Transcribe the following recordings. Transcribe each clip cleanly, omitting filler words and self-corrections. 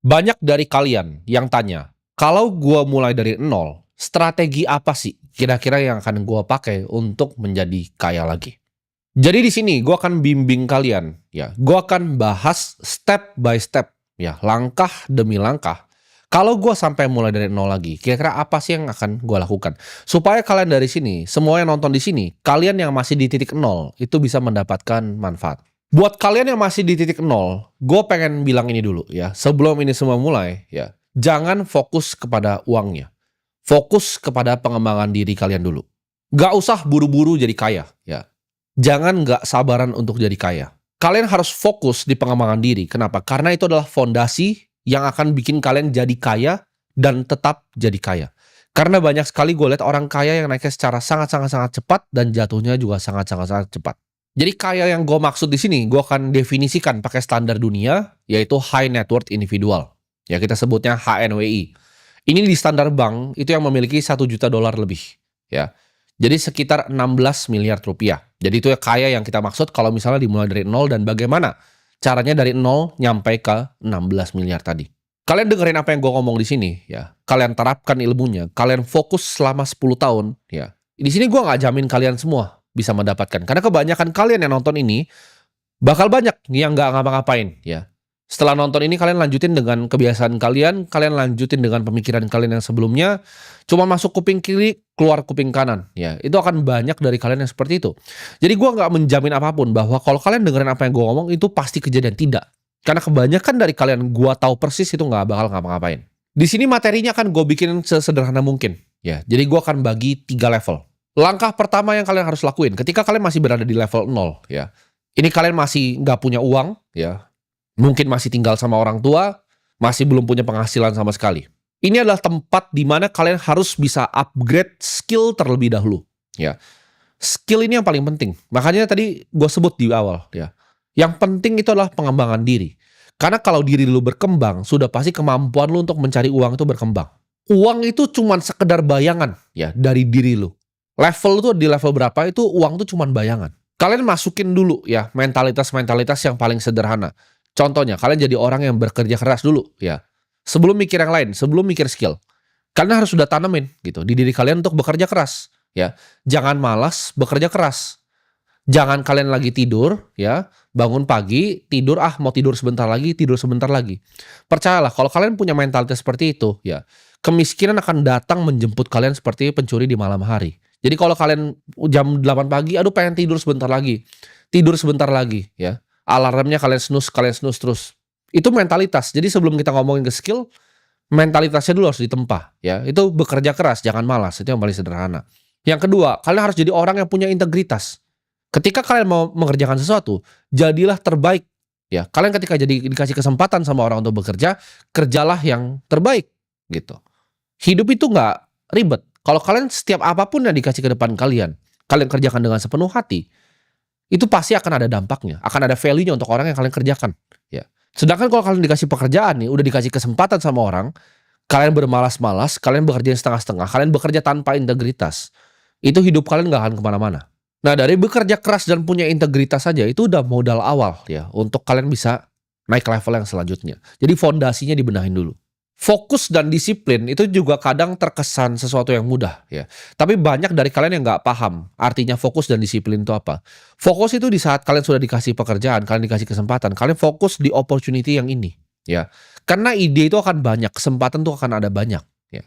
Banyak dari kalian yang tanya, kalau gua mulai dari nol, strategi apa sih kira-kira yang akan gua pakai untuk menjadi kaya lagi? Jadi di sini gua akan bimbing kalian, ya. Gua akan bahas step by step, ya, langkah demi langkah. Kalau gua sampai mulai dari nol lagi, kira-kira apa sih yang akan gua lakukan? Supaya kalian dari sini, semua yang nonton di sini, kalian yang masih di titik nol, itu bisa mendapatkan manfaat. Buat kalian yang masih di titik nol, gue pengen bilang ini dulu ya. Sebelum ini semua mulai, ya, jangan fokus kepada uangnya. Fokus kepada pengembangan diri kalian dulu. Gak usah buru-buru jadi kaya, ya. Jangan gak sabaran untuk jadi kaya. Kalian harus fokus di pengembangan diri. Kenapa? Karena itu adalah fondasi yang akan bikin kalian jadi kaya dan tetap jadi kaya. Karena banyak sekali gue lihat orang kaya yang naiknya secara sangat-sangat cepat dan jatuhnya juga sangat-sangat cepat. Jadi kaya yang gue maksud di sini, gue akan definisikan pakai standar dunia, yaitu High Net Worth Individual. Ya, kita sebutnya HNWI. Ini di standar bank, itu yang memiliki $1 juta lebih. Ya. Jadi sekitar 16 miliar rupiah. Jadi itu ya kaya yang kita maksud kalau misalnya dimulai dari nol dan bagaimana caranya dari nol nyampe ke 16 miliar tadi. Kalian dengerin apa yang gue ngomong di sini, ya. Kalian terapkan ilmunya, kalian fokus selama 10 tahun, ya. Di sini gue nggak jamin kalian semua bisa mendapatkan. Karena kebanyakan kalian yang nonton ini, bakal banyak yang nggak ngapa-ngapain, ya. Setelah nonton ini kalian lanjutin dengan kebiasaan kalian lanjutin dengan pemikiran kalian yang sebelumnya, cuma masuk kuping kiri, keluar kuping kanan, ya. Itu akan banyak dari kalian yang seperti itu. Jadi gue nggak menjamin apapun bahwa kalau kalian dengerin apa yang gue ngomong itu pasti kejadian, tidak. Karena kebanyakan dari kalian gue tahu persis itu nggak bakal ngapa-ngapain. Di sini materinya kan gue bikin sesederhana mungkin, ya. Jadi gue akan bagi 3 level. Langkah pertama yang kalian harus lakuin ketika kalian masih berada di level 0, ya. Ini kalian masih nggak punya uang, ya. Mungkin masih tinggal sama orang tua, masih belum punya penghasilan sama sekali. Ini adalah tempat di mana kalian harus bisa upgrade skill terlebih dahulu, ya. Skill ini yang paling penting. Makanya tadi gue sebut di awal, ya. Yang penting itu adalah pengembangan diri. Karena kalau diri lu berkembang, sudah pasti kemampuan lu untuk mencari uang itu berkembang. Uang itu cuma sekedar bayangan, ya, dari diri lu. Level tuh di level berapa itu uang tuh cuman bayangan. Kalian masukin dulu ya mentalitas-mentalitas yang paling sederhana. Contohnya, kalian jadi orang yang bekerja keras dulu ya. Sebelum mikir yang lain, sebelum mikir skill. Kalian harus sudah tanemin gitu di diri kalian untuk bekerja keras ya. Jangan malas bekerja keras. Jangan kalian lagi tidur ya, bangun pagi, tidur mau tidur sebentar lagi, tidur sebentar lagi. Percayalah kalau kalian punya mentalitas seperti itu ya, kemiskinan akan datang menjemput kalian seperti pencuri di malam hari. Jadi kalau kalian jam 8 pagi, aduh pengen tidur sebentar lagi. Tidur sebentar lagi ya. Alarmnya kalian snooze terus. Itu mentalitas. Jadi sebelum kita ngomongin ke skill, mentalitasnya dulu harus ditempa ya. Itu bekerja keras, jangan malas. Itu yang paling sederhana. Yang kedua, kalian harus jadi orang yang punya integritas. Ketika kalian mau mengerjakan sesuatu, jadilah terbaik ya. Kalian ketika dikasih kesempatan sama orang untuk bekerja, kerjalah yang terbaik gitu. Hidup itu nggak ribet. Kalau kalian setiap apapun yang dikasih ke depan kalian kerjakan dengan sepenuh hati, itu pasti akan ada dampaknya, akan ada value-nya untuk orang yang kalian kerjakan, ya. Sedangkan kalau kalian dikasih pekerjaan nih, udah dikasih kesempatan sama orang, kalian bermalas-malas, kalian bekerja setengah-setengah, kalian bekerja tanpa integritas, itu hidup kalian nggak akan kemana-mana. Nah, dari bekerja keras dan punya integritas saja, itu udah modal awal ya, untuk kalian bisa naik level yang selanjutnya. Jadi fondasinya dibenahin dulu. Fokus dan disiplin itu juga kadang terkesan sesuatu yang mudah ya. Tapi banyak dari kalian yang nggak paham artinya fokus dan disiplin itu apa. Fokus itu di saat kalian sudah dikasih pekerjaan, kalian dikasih kesempatan, kalian fokus di opportunity yang ini ya. Karena ide itu akan banyak, kesempatan tuh akan ada banyak ya.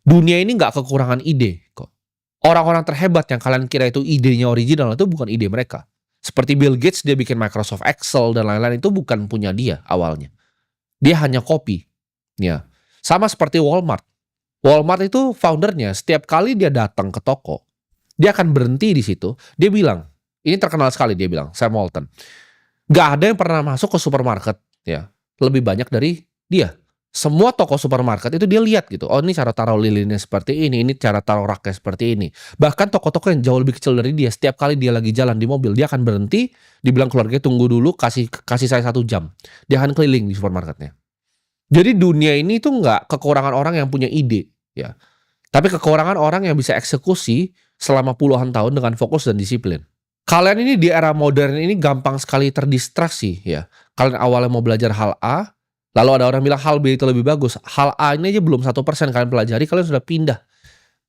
Dunia ini nggak kekurangan ide kok. Orang-orang terhebat yang kalian kira itu idenya original itu bukan ide mereka. Seperti Bill Gates, dia bikin Microsoft Excel dan lain-lain, itu bukan punya dia awalnya. Dia hanya copy. Ya, sama seperti Walmart. Walmart itu foundernya setiap kali dia datang ke toko, dia akan berhenti di situ. Dia bilang, ini terkenal sekali, dia bilang, Sam Walton, nggak ada yang pernah masuk ke supermarket ya lebih banyak dari dia. Semua toko supermarket itu dia lihat gitu. Oh, ini cara taruh lilinnya seperti ini cara taruh raknya seperti ini. Bahkan toko-toko yang jauh lebih kecil dari dia, setiap kali dia lagi jalan di mobil, dia akan berhenti, dibilang keluarganya tunggu dulu, kasih saya 1 jam. Dia akan keliling di supermarketnya. Jadi dunia ini tuh nggak kekurangan orang yang punya ide, ya. Tapi kekurangan orang yang bisa eksekusi selama puluhan tahun dengan fokus dan disiplin. Kalian ini di era modern ini gampang sekali terdistraksi, ya. Kalian awalnya mau belajar hal A, Lalu ada orang bilang hal B itu lebih bagus. Hal A ini aja belum 1% kalian pelajari, kalian sudah pindah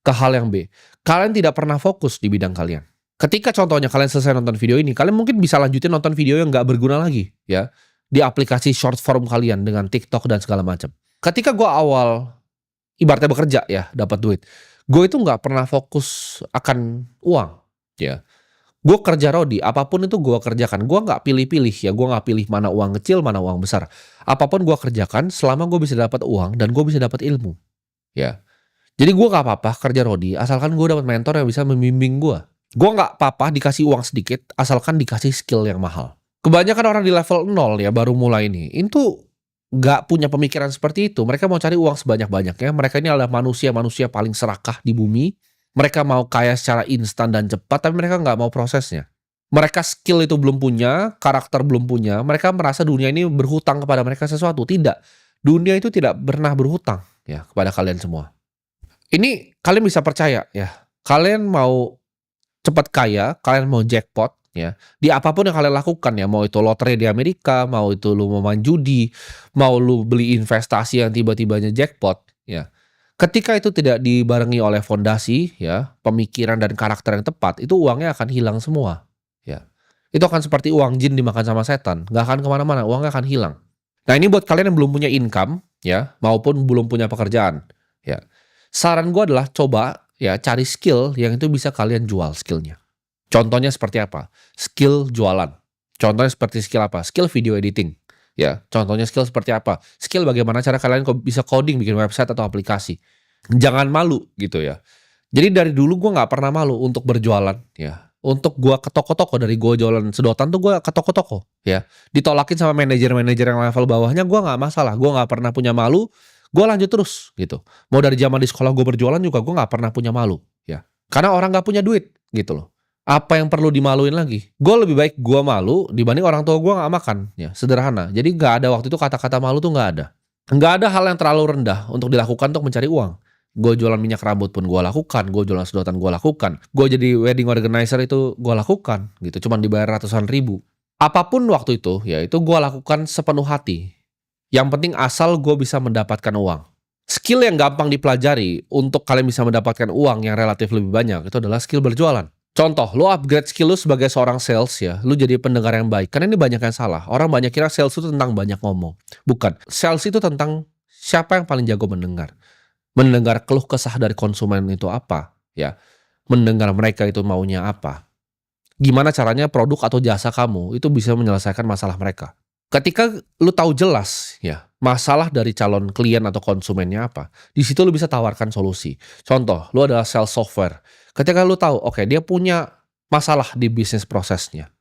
ke hal yang B. Kalian tidak pernah fokus di bidang kalian. Ketika contohnya kalian selesai nonton video ini, kalian mungkin bisa lanjutin nonton video yang nggak berguna lagi, ya, di aplikasi short form kalian dengan TikTok dan segala macam. Ketika gue awal ibaratnya bekerja ya, dapat duit, gue itu nggak pernah fokus akan uang, ya. Gue kerja rodi, apapun itu gue kerjakan. Gue nggak pilih-pilih ya, gue nggak pilih mana uang kecil, mana uang besar. Apapun gue kerjakan, selama gue bisa dapat uang dan gue bisa dapat ilmu, ya. Jadi gue nggak apa-apa kerja rodi, asalkan gue dapat mentor yang bisa membimbing gue. Gue nggak apa-apa dikasih uang sedikit, asalkan dikasih skill yang mahal. Kebanyakan orang di level 0 ya, baru mulai ini, itu nggak punya pemikiran seperti itu. Mereka mau cari uang sebanyak-banyaknya. Mereka ini adalah manusia-manusia paling serakah di bumi. Mereka mau kaya secara instan dan cepat, tapi mereka nggak mau prosesnya. Mereka skill itu belum punya, karakter belum punya. Mereka merasa dunia ini berhutang kepada mereka sesuatu. Tidak. Dunia itu tidak pernah berhutang ya kepada kalian semua. Ini kalian bisa percaya ya. Kalian mau cepat kaya, kalian mau jackpot ya. Di apapun yang kalian lakukan ya, mau itu lotre di Amerika, mau itu lu mau main judi, mau lu beli investasi yang tiba-tibanya jackpot ya. Ketika itu tidak dibarengi oleh fondasi ya, pemikiran dan karakter yang tepat, itu uangnya akan hilang semua ya. Itu akan seperti uang jin dimakan sama setan, nggak akan kemana-mana, uangnya akan hilang. Nah ini buat kalian yang belum punya income ya, maupun belum punya pekerjaan ya. Saran gue adalah coba ya cari skill yang itu bisa kalian jual skillnya. Contohnya seperti apa? Skill jualan. Contohnya seperti skill apa? Skill video editing. Ya, contohnya skill seperti apa? Skill bagaimana cara kalian bisa coding, bikin website atau aplikasi. Jangan malu gitu ya. Jadi dari dulu gue nggak pernah malu untuk berjualan ya. Untuk gue ke toko-toko, dari gue jualan sedotan tuh gue ke toko-toko ya. Ditolakin sama manajer-manajer yang level bawahnya, gue nggak masalah. Gue nggak pernah punya malu. Gue lanjut terus gitu. Mau dari zaman di sekolah gue berjualan juga gue nggak pernah punya malu ya. Karena orang nggak punya duit gitu loh. Apa yang perlu dimaluin lagi? Gue lebih baik gue malu dibanding orang tua gue nggak makan ya. Sederhana. Jadi nggak ada waktu itu kata-kata malu tuh nggak ada. Nggak ada hal yang terlalu rendah untuk dilakukan untuk mencari uang. Gue jualan minyak rambut pun gue lakukan. Gue jualan sedotan gue lakukan. Gue jadi wedding organizer itu gue lakukan gitu. Cuman dibayar ratusan ribu. Apapun waktu itu ya itu gue lakukan sepenuh hati. Yang penting asal gue bisa mendapatkan uang. Skill yang gampang dipelajari untuk kalian bisa mendapatkan uang yang relatif lebih banyak itu adalah skill berjualan. Contoh, lu upgrade skill lu sebagai seorang sales ya, lu jadi pendengar yang baik. Karena ini banyak yang salah. Orang banyak kira sales itu tentang banyak ngomong. Bukan. Sales itu tentang siapa yang paling jago mendengar. Mendengar keluh kesah dari konsumen itu apa, ya. Mendengar mereka itu maunya apa. Gimana caranya produk atau jasa kamu itu bisa menyelesaikan masalah mereka. Ketika lu tahu jelas ya, masalah dari calon klien atau konsumennya apa, di situ lu bisa tawarkan solusi. Contoh, lu adalah sales software. Ketika lu tahu, oke, dia punya masalah di bisnis prosesnya.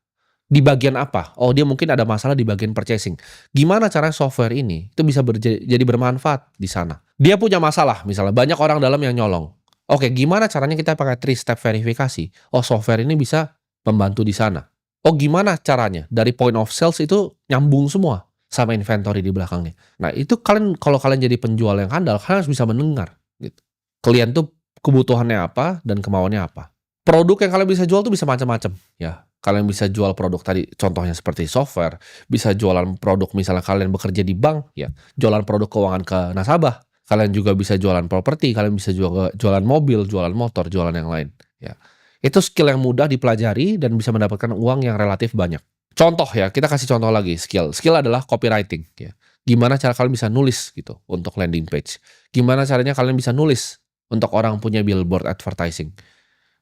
Di bagian apa? Oh, dia mungkin ada masalah di bagian purchasing. Gimana cara software ini itu bisa jadi bermanfaat di sana? Dia punya masalah, misalnya banyak orang dalam yang nyolong. Oke, gimana caranya kita pakai 3-step verifikasi? Oh, software ini bisa membantu di sana. Oh, gimana caranya? Dari point of sales itu nyambung semua sama inventory di belakangnya. Nah, itu kalau kalian jadi penjual yang handal, kalian harus bisa mendengar gitu. Klien tuh kebutuhannya apa dan kemauannya apa. Produk yang kalian bisa jual tuh bisa macam-macam ya. Kalian bisa jual produk tadi contohnya seperti software, bisa jualan produk misalnya kalian bekerja di bank ya, jualan produk keuangan ke nasabah. Kalian juga bisa jualan properti, kalian bisa juga jualan mobil, jualan motor, jualan yang lain ya. Itu skill yang mudah dipelajari dan bisa mendapatkan uang yang relatif banyak. Contoh ya, kita kasih contoh lagi skill. Skill adalah copywriting ya. Gimana cara kalian bisa nulis gitu untuk landing page. Gimana caranya kalian bisa nulis untuk orang punya billboard advertising.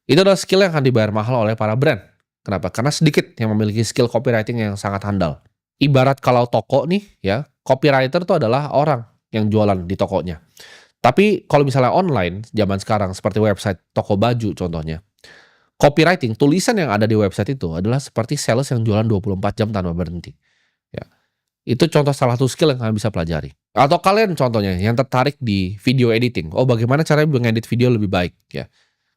Itu adalah skill yang akan dibayar mahal oleh para brand. Kenapa? Karena sedikit yang memiliki skill copywriting yang sangat handal. Ibarat kalau toko nih ya, copywriter itu adalah orang yang jualan di tokonya. Tapi kalau misalnya online, zaman sekarang seperti website toko baju contohnya. Copywriting, tulisan yang ada di website itu adalah seperti sales yang jualan 24 jam tanpa berhenti. Ya. Itu contoh salah satu skill yang kalian bisa pelajari. Atau kalian contohnya yang tertarik di video editing. Oh, bagaimana caranya mengedit video lebih baik ya.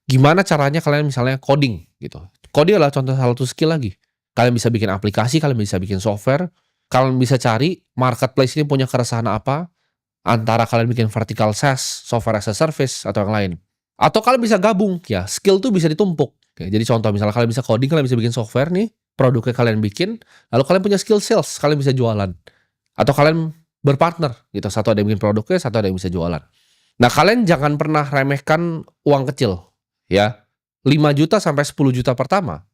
Gimana caranya kalian misalnya coding gitu. Coding adalah contoh salah satu skill lagi. Kalian bisa bikin aplikasi, kalian bisa bikin software, kalian bisa cari marketplace ini punya keresahan apa, antara kalian bikin vertical SaaS, software as a service atau yang lain. Atau kalian bisa gabung ya, skill tuh bisa ditumpuk. Oke, jadi contoh misalnya kalian bisa coding, kalian bisa bikin software nih, produknya kalian bikin, lalu kalian punya skill sales, kalian bisa jualan. Atau kalian berpartner gitu. Satu ada yang bikin produknya, satu ada yang bisa jualan. Nah, kalian jangan pernah remehkan uang kecil ya. 5 juta sampai 10 juta pertama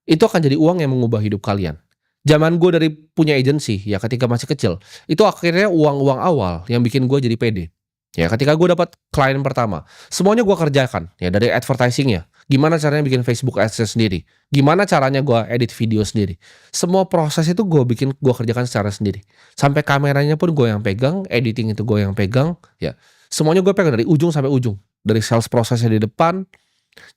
itu akan jadi uang yang mengubah hidup kalian. Zaman gue dari punya agensi ya ketika masih kecil, itu akhirnya uang-uang awal yang bikin gue jadi pede. Ya, ketika gue dapat klien pertama, semuanya gue kerjakan ya, dari advertisingnya, gimana caranya bikin Facebook Ads sendiri, gimana caranya gue edit video sendiri. Semua proses itu gue kerjakan secara sendiri. Sampai kameranya pun gue yang pegang, editing itu gue yang pegang, ya. Semuanya gue pegang dari ujung sampai ujung. Dari sales prosesnya di depan,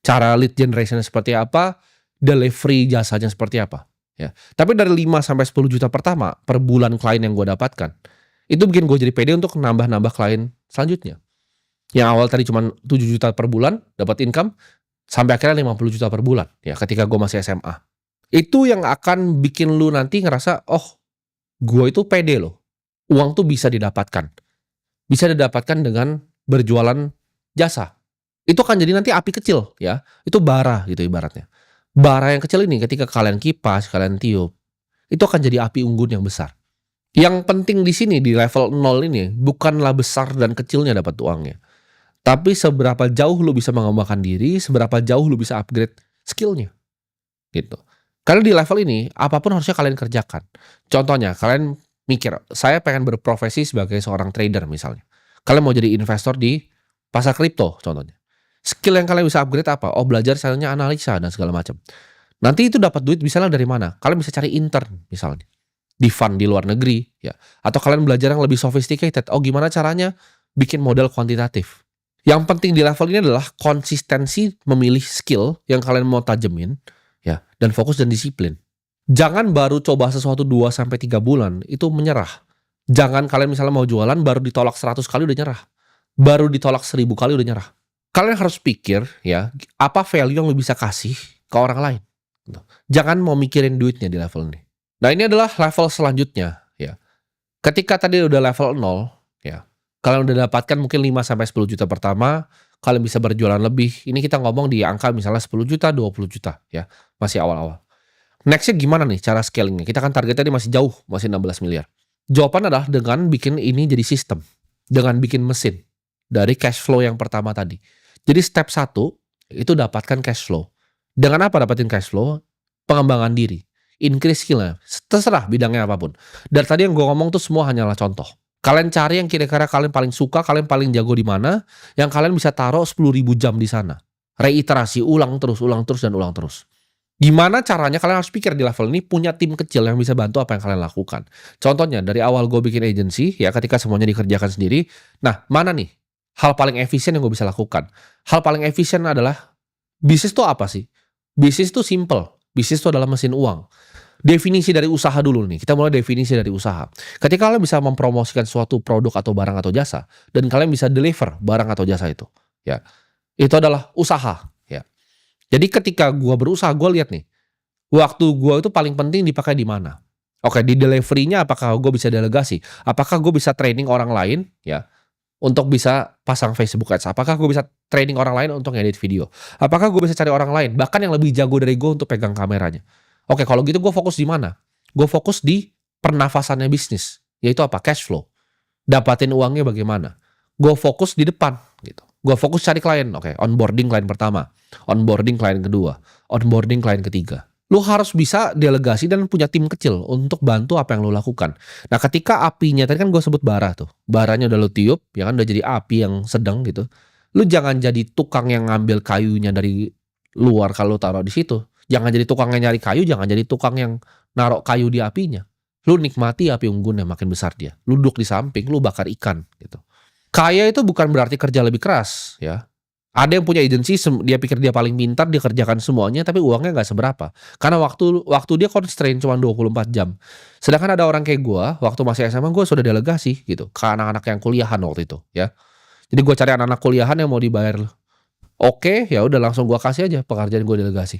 cara lead generation seperti apa, delivery jasanya seperti apa, ya. Tapi dari 5 sampai 10 juta pertama per bulan klien yang gue dapatkan, itu bikin gue jadi pede untuk nambah-nambah klien selanjutnya. Yang awal tadi cuma 7 juta per bulan dapat income, sampai akhirnya 50 juta per bulan ya ketika gue masih SMA. Itu yang akan bikin lu nanti ngerasa, oh, gue itu pede loh. Uang tuh bisa didapatkan. Bisa didapatkan dengan berjualan jasa. Itu akan jadi nanti api kecil ya. Itu bara gitu ibaratnya. Bara yang kecil ini ketika kalian kipas, kalian tiup, itu akan jadi api unggun yang besar. Yang penting di sini di level 0 ini bukanlah besar dan kecilnya dapat uangnya. Tapi seberapa jauh lu bisa mengembangkan diri, seberapa jauh lu bisa upgrade skillnya. Gitu. Karena di level ini apapun harusnya kalian kerjakan. Contohnya kalian mikir, saya pengen berprofesi sebagai seorang trader misalnya. Kalian mau jadi investor di pasar kripto contohnya. Skill yang kalian bisa upgrade apa? Oh, belajar misalnya analisa dan segala macam. Nanti itu dapat duit misalnya dari mana? Kalian bisa cari intern misalnya. Di fund di luar negeri ya. Atau kalian belajar yang lebih sophisticated. Oh, gimana caranya bikin model kuantitatif. Yang penting di level ini adalah konsistensi memilih skill yang kalian mau tajemin ya, dan fokus dan disiplin. Jangan baru coba sesuatu 2 sampai 3 bulan itu menyerah. Jangan kalian misalnya mau jualan baru ditolak 100 kali udah nyerah. Baru ditolak 1000 kali udah nyerah. Kalian harus pikir ya, apa value yang lu bisa kasih ke orang lain. Jangan mau mikirin duitnya di level ini. Nah, ini adalah level selanjutnya ya. Ketika tadi udah level 0 ya, kalian udah dapatkan mungkin 5 sampai 10 juta pertama, kalian bisa berjualan lebih. Ini kita ngomong di angka misalnya 10 juta, 20 juta ya. Masih awal-awal. Nextnya gimana nih cara scalingnya? Kita kan targetnya masih jauh, masih 16 miliar. Jawaban adalah dengan bikin ini jadi sistem. Dengan bikin mesin. Dari cash flow yang pertama tadi. Jadi step 1, itu dapatkan cash flow. Dengan apa dapatin cash flow? Pengembangan diri. Increase skillnya. Terserah bidangnya apapun. Dari tadi yang gue ngomong tuh semua hanyalah contoh. Kalian cari yang kira-kira kalian paling suka, kalian paling jago di mana, yang kalian bisa taruh 10.000 jam di sana. Reiterasi, ulang terus, dan ulang terus. Gimana caranya kalian harus pikir di level ini punya tim kecil yang bisa bantu apa yang kalian lakukan. Contohnya dari awal gue bikin agency, ya ketika semuanya dikerjakan sendiri, nah mana nih hal paling efisien yang gue bisa lakukan? Hal paling efisien adalah, bisnis itu apa sih? Bisnis itu simple, bisnis itu adalah mesin uang. Definisi dari usaha dulu nih. Kita mulai definisi dari usaha. Ketika kalian bisa mempromosikan suatu produk atau barang atau jasa, dan kalian bisa deliver barang atau jasa itu, ya, itu adalah usaha. Ya. Jadi ketika gue berusaha, gue lihat nih, waktu gue itu paling penting dipakai di mana. Oke, di delivery-nya apakah gue bisa delegasi? Apakah gue bisa training orang lain, ya, untuk bisa pasang Facebook Ads? Apakah gue bisa training orang lain untuk edit video? Apakah gue bisa cari orang lain, bahkan yang lebih jago dari gue untuk pegang kameranya? Oke, kalau gitu gue fokus di mana? Gue fokus di pernafasannya bisnis, yaitu apa? Cash flow. Dapatin uangnya bagaimana? Gue fokus di depan, gitu. Gue fokus cari klien. Oke, onboarding klien pertama, onboarding klien kedua, onboarding klien ketiga. Lu harus bisa delegasi dan punya tim kecil untuk bantu apa yang lu lakukan. Nah, ketika apinya, tadi kan gue sebut bara tuh. Baranya udah lu tiup, ya kan udah jadi api yang sedang gitu. Lu jangan jadi tukang yang ngambil kayunya dari luar kalau taruh di situ. Jangan jadi tukang yang nyari kayu, jangan jadi tukang yang naruh kayu di apinya. Lu nikmati api unggun yang makin besar dia. Lu duduk di samping, lu bakar ikan gitu. Kaya itu bukan berarti kerja lebih keras ya. Ada yang punya agensi, dia pikir dia paling pintar, dia kerjakan semuanya, tapi uangnya nggak seberapa. Karena waktu dia constraint cuma 24 jam. Sedangkan ada orang kayak gue, waktu masih SMA gue sudah delegasi gitu ke anak-anak yang kuliahan waktu itu ya. Jadi gue cari anak-anak kuliahan yang mau dibayar. Oke, ya udah langsung gue kasih aja pekerjaan gue delegasi.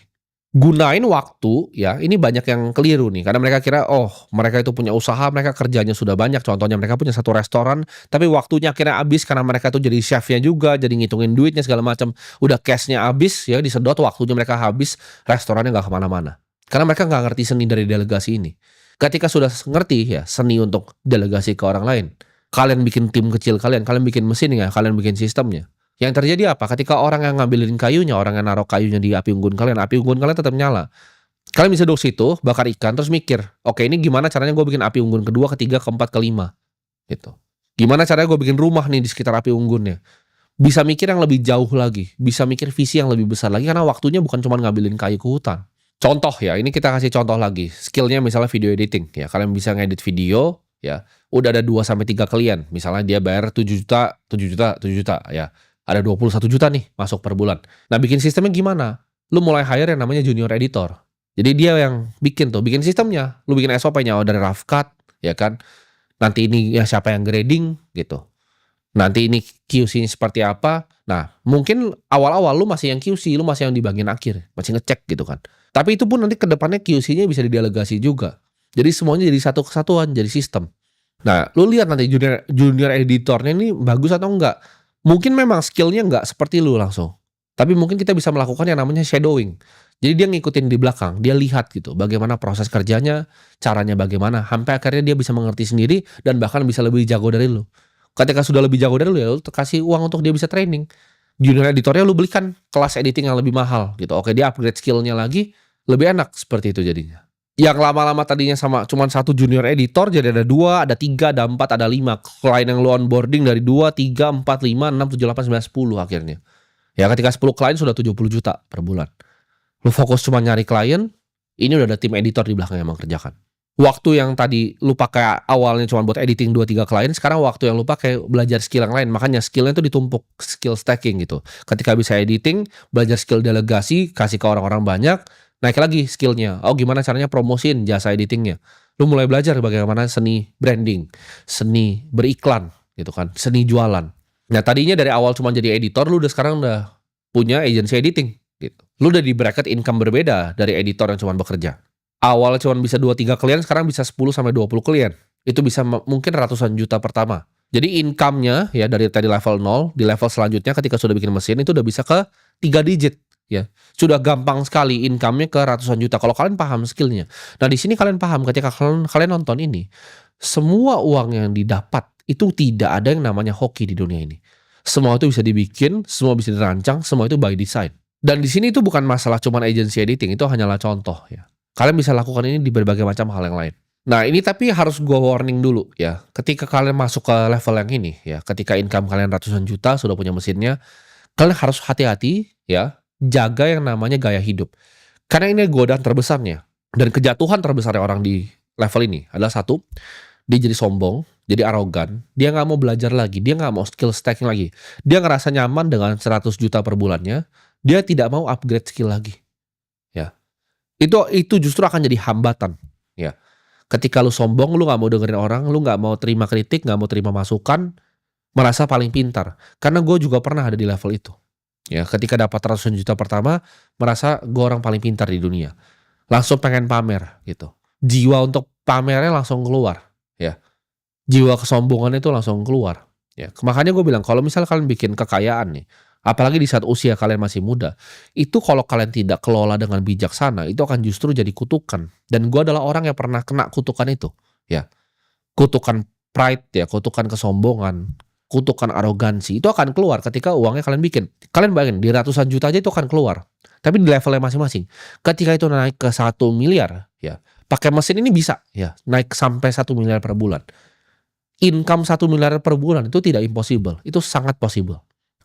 Gunain waktu ya, ini banyak yang keliru nih karena mereka kira mereka itu punya usaha, mereka kerjanya sudah banyak, contohnya mereka punya satu restoran tapi waktunya akhirnya habis karena mereka tuh jadi chefnya juga, jadi ngitungin duitnya segala macam, udah cashnya habis ya, disedot waktunya mereka habis, restorannya nggak kemana-mana karena mereka nggak ngerti seni dari delegasi ini. Ketika sudah ngerti ya seni untuk delegasi ke orang lain, kalian bikin tim kecil kalian bikin mesinnya, kalian bikin sistemnya. Yang terjadi apa? Ketika orang yang ngambilin kayunya, orang yang naruh kayunya di api unggun kalian tetap nyala. Kalian bisa duduk situ, bakar ikan, terus mikir, oke ini gimana caranya gue bikin api unggun kedua, ketiga, keempat, kelima, gitu. Gimana caranya gue bikin rumah nih di sekitar api unggunnya. Bisa mikir yang lebih jauh lagi, bisa mikir visi yang lebih besar lagi, karena waktunya bukan cuma ngambilin kayu ke hutan. Contoh ya, ini kita kasih contoh lagi. Skillnya misalnya video editing, ya kalian bisa ngedit video, ya udah ada 2-3 klien. Misalnya dia bayar 7 juta, 7 juta, 7 juta, ya. Ada 21 juta nih masuk per bulan. Nah bikin sistemnya gimana? Lu mulai hire yang namanya junior editor. Jadi dia yang bikin sistemnya. Lu bikin SOP-nya dari rough cut, ya kan. Nanti ini ya siapa yang grading gitu. Nanti ini QC-nya seperti apa. Nah, mungkin awal-awal lu masih yang QC, lu masih yang di bagian akhir, masih ngecek gitu kan. Tapi itu pun nanti ke depannya QC-nya bisa didelegasi juga. Jadi semuanya jadi satu kesatuan, jadi sistem. Nah, lu lihat nanti junior editornya ini bagus atau enggak. Mungkin memang skill-nya enggak seperti lu langsung. Tapi mungkin kita bisa melakukan yang namanya shadowing. Jadi dia ngikutin di belakang, dia lihat gitu bagaimana proses kerjanya, caranya bagaimana, sampai akhirnya dia bisa mengerti sendiri dan bahkan bisa lebih jago dari lu. Ketika sudah lebih jago dari lu ya lu kasih uang untuk dia bisa training. Junior editornya lu belikan kelas editing yang lebih mahal gitu. Oke, dia upgrade skill-nya lagi, lebih enak seperti itu jadinya. Yang lama-lama tadinya sama cuman 1 junior editor jadi ada 2, ada 3, ada 4, ada 5. Klien yang lu onboarding dari 2, 3, 4, 5, 6, 7, 8, 9, 10 akhirnya. Ya ketika 10 klien sudah 70 juta per bulan. Lu fokus cuma nyari klien, ini udah ada tim editor di belakang yang mengerjakan. Waktu yang tadi lu pakai awalnya cuma buat editing 2-3 klien, sekarang waktu yang lu pakai belajar skill yang lain. Makanya skillnya itu ditumpuk, skill stacking gitu. Ketika bisa editing, belajar skill delegasi, kasih ke orang-orang banyak, naik lagi skillnya. Oh gimana caranya promosiin jasa editingnya. Lu mulai belajar bagaimana seni branding, seni beriklan gitu kan, seni jualan. Nah tadinya dari awal cuma jadi editor, lu sekarang udah punya agency editing gitu. Lu udah di bracket income berbeda dari editor yang cuma bekerja. Awalnya cuma bisa 2-3 klien, sekarang bisa 10-20 klien. Itu bisa mungkin ratusan juta pertama. Jadi income-nya ya dari tadi level 0, di level selanjutnya ketika sudah bikin mesin itu udah bisa ke 3 digit ya. Sudah gampang sekali income-nya ke ratusan juta kalau kalian paham skill-nya. Nah, di sini kalian paham ketika kalian nonton ini, semua uang yang didapat itu tidak ada yang namanya hoki di dunia ini. Semua itu bisa dibikin, semua bisa dirancang, semua itu by design. Dan di sini itu bukan masalah cuman agency editing, itu hanyalah contoh ya. Kalian bisa lakukan ini di berbagai macam hal yang lain. Nah ini tapi harus gue warning dulu ya. Ketika kalian masuk ke level yang ini ya, ketika income kalian ratusan juta, sudah punya mesinnya, kalian harus hati-hati ya, jaga yang namanya gaya hidup. Karena ini godaan terbesarnya. Dan kejatuhan terbesarnya orang di level ini adalah satu, dia jadi sombong, jadi arogan, dia nggak mau belajar lagi, dia nggak mau skill stacking lagi. Dia ngerasa nyaman dengan 100 juta per bulannya, dia tidak mau upgrade skill lagi. Ya. Itu justru akan jadi hambatan, ya. Ketika lu sombong, lu nggak mau dengerin orang, lu nggak mau terima kritik, nggak mau terima masukan, merasa paling pintar. Karena gue juga pernah ada di level itu. Ya, ketika dapat ratusan juta pertama, merasa gue orang paling pintar di dunia. Langsung pengen pamer gitu. Jiwa untuk pamernya langsung keluar, ya. Jiwa kesombongan itu langsung keluar. Ya, makanya gue bilang kalau misalnya kalian bikin kekayaan nih, apalagi di saat usia kalian masih muda, itu kalau kalian tidak kelola dengan bijaksana, itu akan justru jadi kutukan. Dan gue adalah orang yang pernah kena kutukan itu, ya. Kutukan pride ya, kutukan kesombongan, kutukan arogansi, itu akan keluar ketika uangnya kalian bikin. Kalian bayangin, di ratusan juta aja itu akan keluar. Tapi di levelnya masing-masing. Ketika itu naik ke 1 miliar, ya, pakai mesin ini bisa, ya, naik sampai 1 miliar per bulan. Income 1 miliar per bulan itu tidak impossible, itu sangat possible.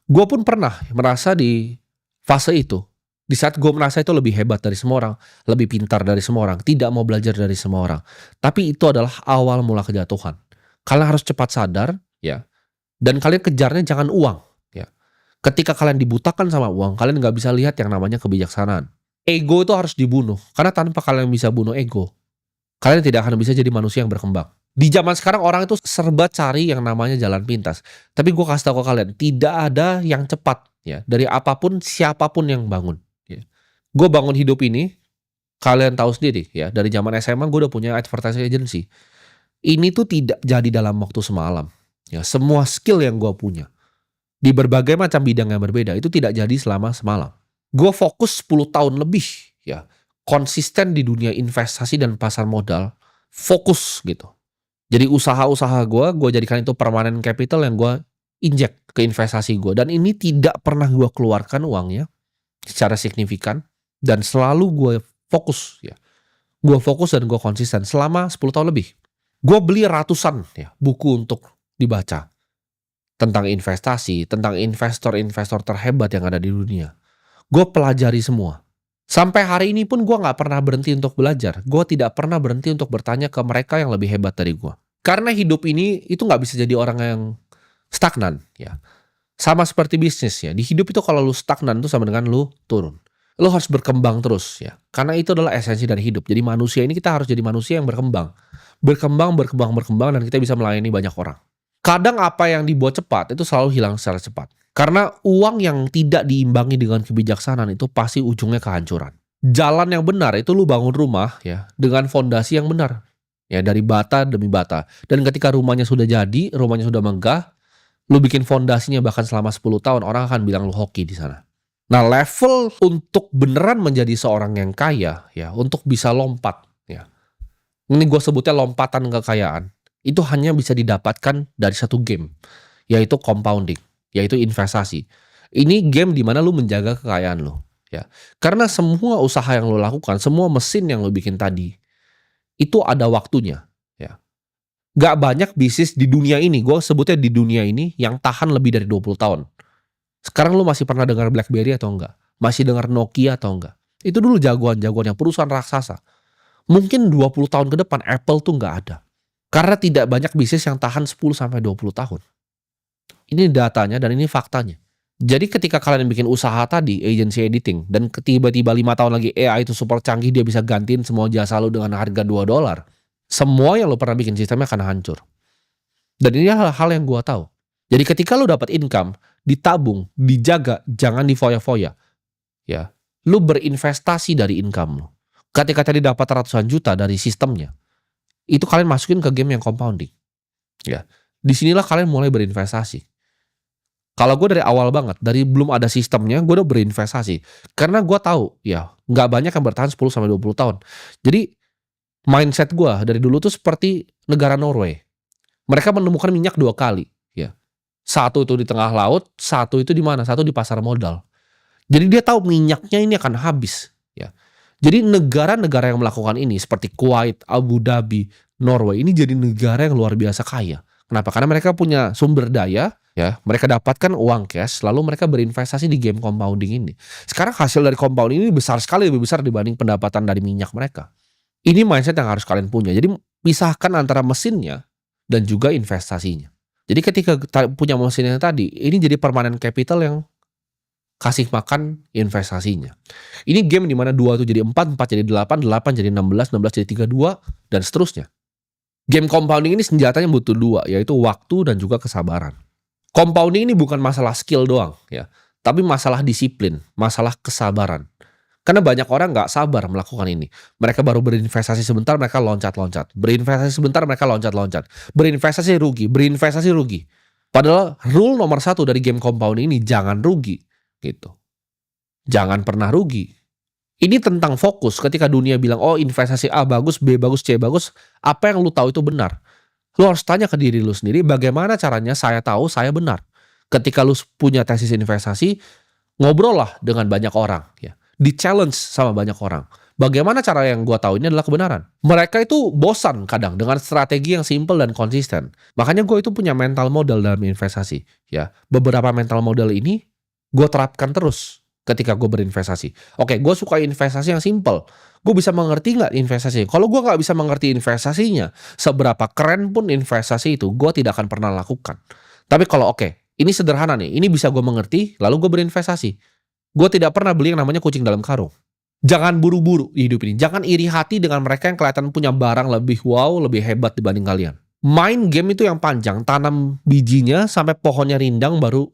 Gue pun pernah merasa di fase itu. Di saat gue merasa itu lebih hebat dari semua orang, lebih pintar dari semua orang, tidak mau belajar dari semua orang. Tapi itu adalah awal mula kejatuhan. Kalian harus cepat sadar, ya. Dan kalian kejarnya jangan uang, ya. Ketika kalian dibutakan sama uang, kalian nggak bisa lihat yang namanya kebijaksanaan. Ego itu harus dibunuh, karena tanpa kalian bisa bunuh ego, kalian tidak akan bisa jadi manusia yang berkembang. Di zaman sekarang orang itu serba cari yang namanya jalan pintas. Tapi gue kasih tahu ke kalian, tidak ada yang cepat ya. Dari apapun, siapapun yang bangun. Ya. Gue bangun hidup ini, kalian tahu sendiri ya. Dari zaman SMA gue udah punya advertising agency. Ini tuh tidak jadi dalam waktu semalam. Ya, semua skill yang gue punya di berbagai macam bidang yang berbeda itu tidak jadi selama semalam. Gue fokus 10 tahun lebih ya, konsisten di dunia investasi dan pasar modal. fokus gitu. Jadi usaha-usaha gue jadikan itu permanent capital yang gue injek ke investasi gue. Dan ini tidak pernah gue keluarkan uangnya secara signifikan. Dan selalu gue fokus ya. Gue fokus dan gue konsisten selama 10 tahun lebih. Gue beli ratusan ya buku untuk dibaca. Tentang investasi, tentang investor-investor terhebat yang ada di dunia. Gue pelajari semua. Sampai hari ini pun gue gak pernah berhenti untuk belajar. Gue tidak pernah berhenti untuk bertanya ke mereka yang lebih hebat dari gue. Karena hidup ini itu gak bisa jadi orang yang stagnan. Ya. Sama seperti bisnis ya. Di hidup itu kalau lu stagnan itu sama dengan lu turun. Lu harus berkembang terus ya. Karena itu adalah esensi dari hidup. Jadi manusia ini kita harus jadi manusia yang berkembang. Berkembang dan kita bisa melayani banyak orang. Kadang apa yang dibuat cepat itu selalu hilang secara cepat. Karena uang yang tidak diimbangi dengan kebijaksanaan itu pasti ujungnya kehancuran. Jalan yang benar itu lu bangun rumah ya dengan fondasi yang benar. Ya dari bata demi bata. Dan ketika rumahnya sudah jadi, rumahnya sudah megah, lu bikin fondasinya bahkan selama 10 tahun, orang akan bilang lu hoki di sana. Nah, level untuk beneran menjadi seorang yang kaya ya, untuk bisa lompat ya. Ini gue sebutnya lompatan kekayaan. Itu hanya bisa didapatkan dari satu game, yaitu compounding. Yaitu investasi. Ini game di mana lu menjaga kekayaan lu, ya. Karena semua usaha yang lu lakukan, semua mesin yang lu bikin tadi, itu ada waktunya, ya. Gak banyak bisnis di dunia ini, gue sebutnya di dunia ini, yang tahan lebih dari 20 tahun. Sekarang lu masih pernah dengar BlackBerry atau enggak? Masih dengar Nokia atau enggak? Itu dulu jagoan-jagoan yang perusahaan raksasa. Mungkin 20 tahun ke depan Apple tuh nggak ada. Karena tidak banyak bisnis yang tahan 10-20 tahun. Ini datanya dan ini faktanya. Jadi ketika kalian bikin usaha tadi, agency editing, dan tiba-tiba 5 tahun lagi AI itu super canggih, dia bisa gantiin semua jasa lu dengan harga $2. Semua yang lu pernah bikin sistemnya akan hancur. Dan ini hal yang gua tahu. Jadi ketika lu dapat income, ditabung, dijaga, jangan difoya-foya. Ya, lu berinvestasi dari income lu. Ketika tadi dapat ratusan juta dari sistemnya, itu kalian masukin ke game yang compounding. Ya, disinilah kalian mulai berinvestasi. Kalau gue dari awal banget, dari belum ada sistemnya, gue udah berinvestasi. Karena gue tahu, ya, nggak banyak yang bertahan 10-20 tahun. Jadi, mindset gue dari dulu tuh seperti negara Norway. Mereka menemukan minyak 2 kali. Ya. Satu itu di tengah laut, satu itu di mana? Satu di pasar modal. Jadi dia tahu minyaknya ini akan habis. Ya. Jadi negara-negara yang melakukan ini, seperti Kuwait, Abu Dhabi, Norway, ini jadi negara yang luar biasa kaya. Kenapa? Karena mereka punya sumber daya, ya, mereka dapatkan uang cash, lalu mereka berinvestasi di game compounding ini. Sekarang hasil dari compounding ini besar sekali, lebih besar dibanding pendapatan dari minyak mereka. Ini mindset yang harus kalian punya. Jadi pisahkan antara mesinnya dan juga investasinya. Jadi ketika punya mesinnya tadi, ini jadi permanent capital yang kasih makan investasinya. Ini game di mana 2 itu jadi 4, 4 jadi 8, 8 jadi 16, 16 jadi 32, dan seterusnya. Game compounding ini senjatanya butuh 2, yaitu waktu dan juga kesabaran. Compounding ini bukan masalah skill doang, ya, tapi masalah disiplin, masalah kesabaran. Karena banyak orang nggak sabar melakukan ini. Mereka baru berinvestasi sebentar, mereka loncat-loncat. Berinvestasi sebentar, mereka loncat-loncat. Berinvestasi rugi. Padahal rule nomor 1 dari game compounding ini, jangan rugi. Gitu. Jangan pernah rugi. Ini tentang fokus. Ketika dunia bilang, oh investasi A bagus, B bagus, C bagus, apa yang lu tahu itu benar. Lu harus tanya ke diri lu sendiri, bagaimana caranya saya tahu saya benar. Ketika lu punya tesis investasi, ngobrol lah dengan banyak orang. Ya. Di-challenge sama banyak orang. Bagaimana cara yang gua tahu ini adalah kebenaran. Mereka itu bosan kadang dengan strategi yang simple dan konsisten. Makanya gue itu punya mental model dalam investasi. Ya. Beberapa mental model ini gue terapkan terus ketika gue berinvestasi. Oke, gue suka investasi yang simple. Gue bisa mengerti nggak investasi? Kalau gue nggak bisa mengerti investasinya, seberapa keren pun investasi itu, gue tidak akan pernah lakukan. Tapi kalau ini sederhana nih, ini bisa gue mengerti, lalu gue berinvestasi. Gue tidak pernah beli yang namanya kucing dalam karung. Jangan buru-buru di hidup ini. Jangan iri hati dengan mereka yang kelihatan punya barang lebih wow, lebih hebat dibanding kalian. Main game itu yang panjang, tanam bijinya sampai pohonnya rindang baru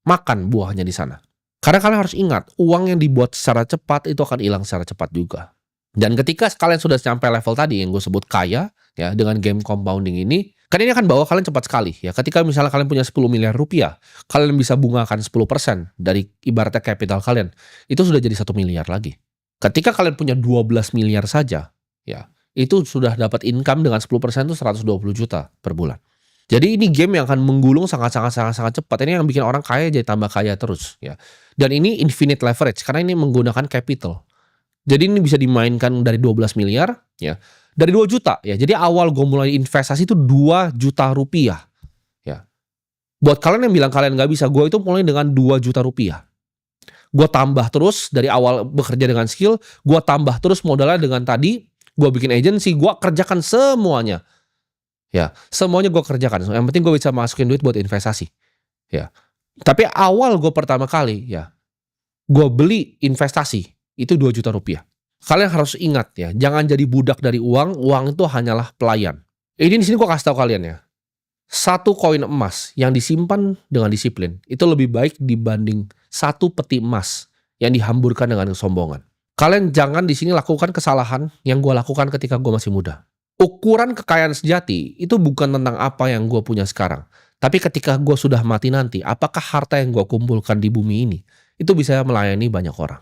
makan buahnya di sana. Karena kalian harus ingat, uang yang dibuat secara cepat itu akan hilang secara cepat juga. Dan ketika kalian sudah sampai level tadi yang gue sebut kaya, ya, dengan game compounding ini, kan ini akan bawa kalian cepat sekali. Ya, ketika misalnya kalian punya 10 miliar rupiah, kalian bisa bungakan 10% dari ibaratnya capital kalian, itu sudah jadi 1 miliar lagi. Ketika kalian punya 12 miliar saja, ya, itu sudah dapat income dengan 10% tuh 120 juta per bulan. Jadi ini game yang akan menggulung sangat cepat. Ini yang bikin orang kaya jadi tambah kaya terus ya. Dan ini infinite leverage karena ini menggunakan capital. Jadi ini bisa dimainkan dari 12 miliar ya. Dari 2 juta ya. Jadi awal gue mulai investasi itu 2 juta rupiah ya. Buat kalian yang bilang kalian nggak bisa, gue itu mulai dengan 2 juta rupiah. Gue tambah terus dari awal bekerja dengan skill, gue tambah terus modalnya dengan tadi, gue bikin agency, gue kerjakan semuanya. Ya, semuanya gue kerjakan. Yang penting gue bisa masukin duit buat investasi. Ya. Tapi awal gue pertama kali ya, gue beli investasi itu 2 juta rupiah. Kalian harus ingat ya, jangan jadi budak dari uang. Uang itu hanyalah pelayan. Ini di sini gue kasih tahu kalian ya. 1 koin emas yang disimpan dengan disiplin itu lebih baik dibanding 1 peti emas yang dihamburkan dengan kesombongan. Kalian jangan di sini lakukan kesalahan yang gue lakukan ketika gue masih muda. Ukuran kekayaan sejati itu bukan tentang apa yang gue punya sekarang. Tapi ketika gue sudah mati nanti, apakah harta yang gue kumpulkan di bumi ini itu bisa melayani banyak orang.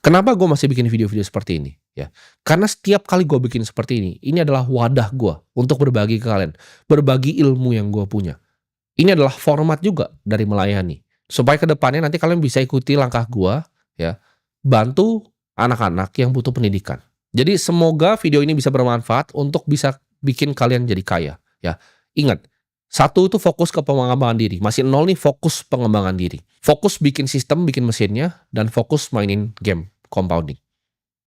Kenapa gue masih bikin video-video seperti ini? Ya, karena setiap kali gue bikin seperti ini adalah wadah gue untuk berbagi ke kalian. Berbagi ilmu yang gue punya. Ini adalah format juga dari melayani. Supaya kedepannya nanti kalian bisa ikuti langkah gue, ya, bantu anak-anak yang butuh pendidikan. Jadi semoga video ini bisa bermanfaat untuk bisa bikin kalian jadi kaya. Ya, ingat, 1 itu fokus ke pengembangan diri. Masih 0 nih fokus pengembangan diri. Fokus bikin sistem, bikin mesinnya, dan fokus mainin game compounding.